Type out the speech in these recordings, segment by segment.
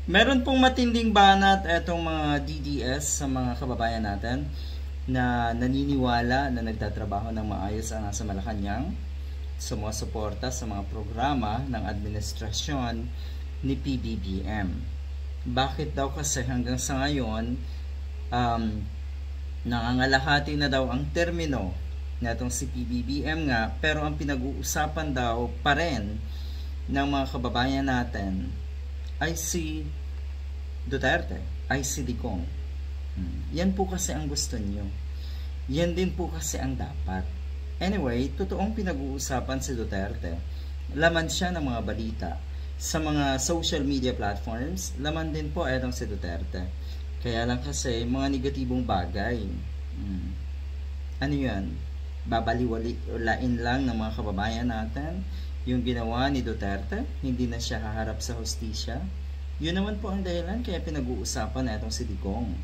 Meron pong matinding banat etong mga DDS sa mga kababayan natin na naniniwala na nagtatrabaho ng maayos ang nasa Malacanang, sumusuporta sa mga programa ng administrasyon ni PBBM. Bakit daw kasi hanggang sa ngayon nangangalahati na daw ang termino na itong si PBBM nga, pero ang pinag-uusapan daw pa rin ng mga kababayan natin ay si Duterte, ay si Digong. Yan po kasi ang gusto nyo. Yan din po kasi ang dapat. Anyway, totoong pinag-uusapan si Duterte. Laman siya ng mga balita. Sa mga social media platforms, laman din po etong si Duterte. Kaya lang kasi, mga negatibong bagay. Ano yan? Babaliwalain lang ng mga kababayan natin yung ginawa ni Duterte, hindi na siya haharap sa hustisya. Yun naman po ang dahilan kaya pinag-uusapan na itong si Digong.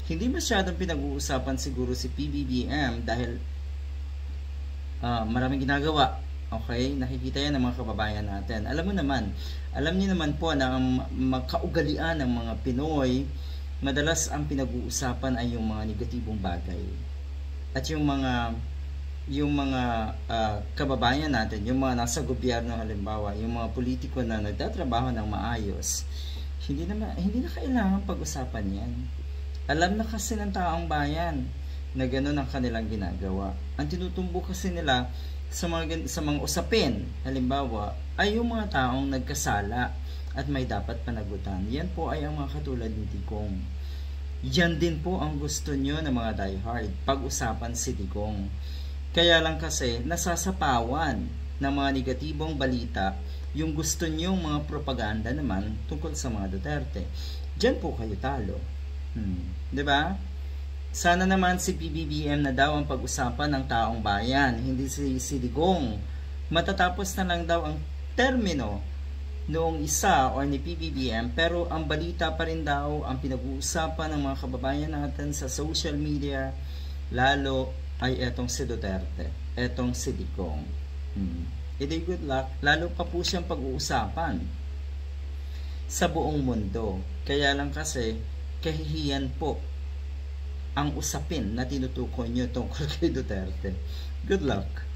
Hindi masyadong pinag-uusapan siguro si PBBM dahil maraming ginagawa. Okay? Nakikita yan ng mga kababayan natin. Alam niyo naman po na ang makaugalian ng mga Pinoy, madalas ang pinag-uusapan ay yung mga negatibong bagay. At yung mga kababayan natin, yung mga nasa gobyerno halimbawa, yung mga politiko na nagtatrabaho ng maayos, hindi na kailangan pag-usapan yan. Alam na kasi ng taong bayan na gano'n ang kanilang ginagawa. Ang tinutumbo kasi nila sa mga usapin, halimbawa, ay yung mga taong nagkasala at may dapat panagutan. Yan po ay ang mga katulad ni Digong. Yan din po ang gusto nyo ng mga diehard, pag-usapan si Digong. Kaya lang kasi nasasapawan ng mga negatibong balita yung gusto nyong mga propaganda naman tungkol sa mga Duterte. Diyan po kayo talo. 'Di ba? Sana naman si PBBM na daw ang pag-usapan ng taong bayan, hindi si Digong. Matatapos na lang daw ang termino noong isa o ni PBBM, pero ang balita pa rin daw ang pinag-uusapan ng mga kababayan natin sa social media, lalo ay etong si Duterte, etong si Digong. Edi good luck, lalo pa po siyang pag-uusapan sa buong mundo. Kaya lang kasi, kahihiyan po ang usapin na tinutukoy nyo tungkol kay Duterte. Good luck.